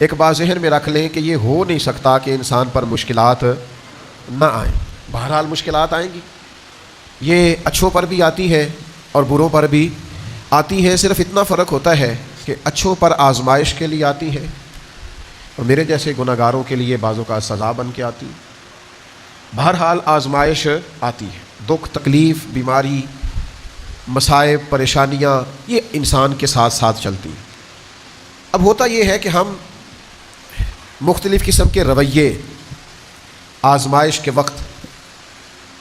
ایک بات ذہن میں رکھ لیں کہ یہ ہو نہیں سکتا کہ انسان پر مشکلات نہ آئیں۔ بہرحال مشکلات آئیں گی، یہ اچھوں پر بھی آتی ہے اور بروں پر بھی آتی ہے۔ صرف اتنا فرق ہوتا ہے کہ اچھوں پر آزمائش کے لیے آتی ہے اور میرے جیسے گناہ گاروں کے لیے بعضوں کا سزا بن کے آتی ہے۔ بہرحال آزمائش آتی ہے، دکھ، تکلیف، بیماری، مصائب، پریشانیاں یہ انسان کے ساتھ ساتھ چلتی ہیں۔ اب ہوتا یہ ہے کہ ہم مختلف قسم کے رویے آزمائش کے وقت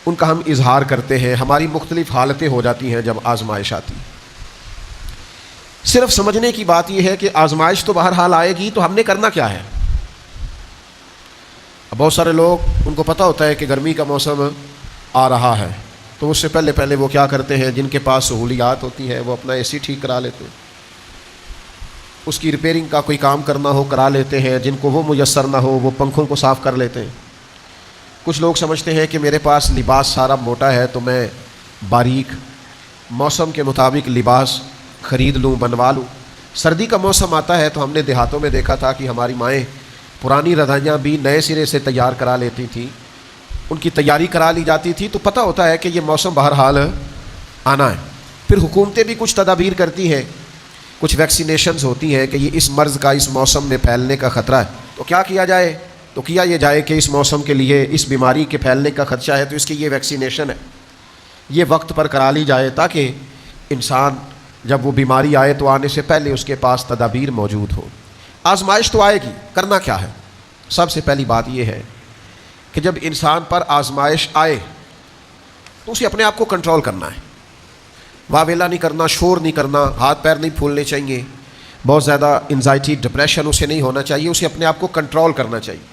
ان کا ہم اظہار کرتے ہیں، ہماری مختلف حالتیں ہو جاتی ہیں جب آزمائش آتی ہے۔ صرف سمجھنے کی بات یہ ہے کہ آزمائش تو بہرحال آئے گی، تو ہم نے کرنا کیا ہے؟ بہت سارے لوگ ان کو پتہ ہوتا ہے کہ گرمی کا موسم آ رہا ہے، تو اس سے پہلے وہ کیا کرتے ہیں، جن کے پاس سہولیات ہوتی ہیں وہ اپنا اے سی ٹھیک کرا لیتے ہیں، اس کی ریپیئرنگ کا کوئی کام کرنا ہو کرا لیتے ہیں، جن کو وہ میسر نہ ہو وہ پنکھوں کو صاف کر لیتے ہیں۔ کچھ لوگ سمجھتے ہیں کہ میرے پاس لباس سارا موٹا ہے تو میں باریک موسم کے مطابق لباس خرید لوں، بنوا لوں۔ سردی کا موسم آتا ہے تو ہم نے دیہاتوں میں دیکھا تھا کہ ہماری مائیں پرانی رضائیاں بھی نئے سرے سے تیار کرا لیتی تھیں، ان کی تیاری کرا لی جاتی تھی، تو پتہ ہوتا ہے کہ یہ موسم بہرحال آنا ہے۔ پھر حکومتیں بھی کچھ تدابیر کرتی ہیں، کچھ ویکسینیشنز ہوتی ہیں کہ یہ اس مرض کا اس موسم میں پھیلنے کا خطرہ ہے، تو کیا کیا جائے؟ تو کیا یہ جائے کہ اس موسم کے لیے اس بیماری کے پھیلنے کا خدشہ ہے تو اس کی یہ ویکسینیشن ہے، یہ وقت پر کرا لی جائے تاکہ انسان جب وہ بیماری آئے تو آنے سے پہلے اس کے پاس تدابیر موجود ہو۔ آزمائش تو آئے گی، کرنا کیا ہے؟ سب سے پہلی بات یہ ہے کہ جب انسان پر آزمائش آئے تو اسے اپنے آپ کو کنٹرول کرنا ہے، واویلا نہیں کرنا، شور نہیں کرنا، ہاتھ پیر نہیں پھولنے چاہیے، بہت زیادہ انزائٹی، ڈپریشن اسے نہیں ہونا چاہیے، اسے اپنے آپ کو کنٹرول کرنا چاہیے۔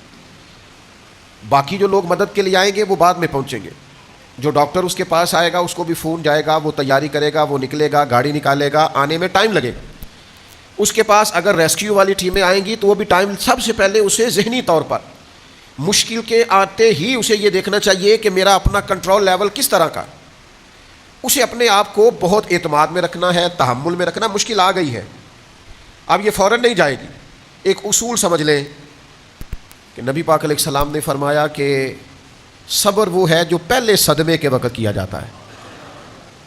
باقی جو لوگ مدد کے لیے آئیں گے وہ بعد میں پہنچیں گے، جو ڈاکٹر اس کے پاس آئے گا اس کو بھی فون جائے گا، وہ تیاری کرے گا، وہ نکلے گا، گاڑی نکالے گا، آنے میں ٹائم لگے گا۔ اس کے پاس اگر ریسکیو والی ٹیمیں آئیں گی تو وہ بھی ٹائم، سب سے پہلے اسے ذہنی طور پر مشکل کے آتے ہی اسے یہ دیکھنا چاہیے کہ میرا اپنا کنٹرول لیول کس طرح کا، اسے اپنے آپ کو بہت اعتماد میں رکھنا ہے، تحمل میں رکھنا۔ مشکل آ گئی ہے، اب یہ فوراً نہیں جائے گی۔ ایک اصول سمجھ لیں کہ نبی پاک علیہ السلام نے فرمایا کہ صبر وہ ہے جو پہلے صدمے کے وقت کیا جاتا ہے،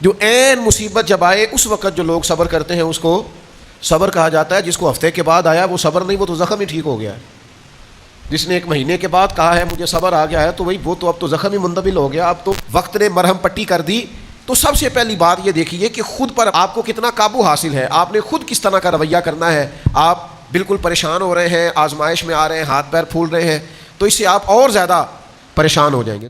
جو عین مصیبت جب آئے اس وقت جو لوگ صبر کرتے ہیں اس کو صبر کہا جاتا ہے۔ جس کو ہفتے کے بعد آیا وہ صبر نہیں، وہ تو زخم ہی ٹھیک ہو گیا ہے۔ جس نے ایک مہینے کے بعد کہا ہے مجھے صبر آ گیا ہے تو وہ تو اب تو زخم ہی مندمل ہو گیا، اب تو وقت نے مرہم پٹی کر دی۔ تو سب سے پہلی بات یہ دیکھیے کہ خود پر آپ کو کتنا قابو حاصل ہے، آپ نے خود کس طرح کا رویہ کرنا ہے۔ آپ بالکل پریشان ہو رہے ہیں، آزمائش میں آ رہے ہیں، ہاتھ پیر پھول رہے ہیں، تو اس سے آپ اور زیادہ پریشان ہو جائیں گے۔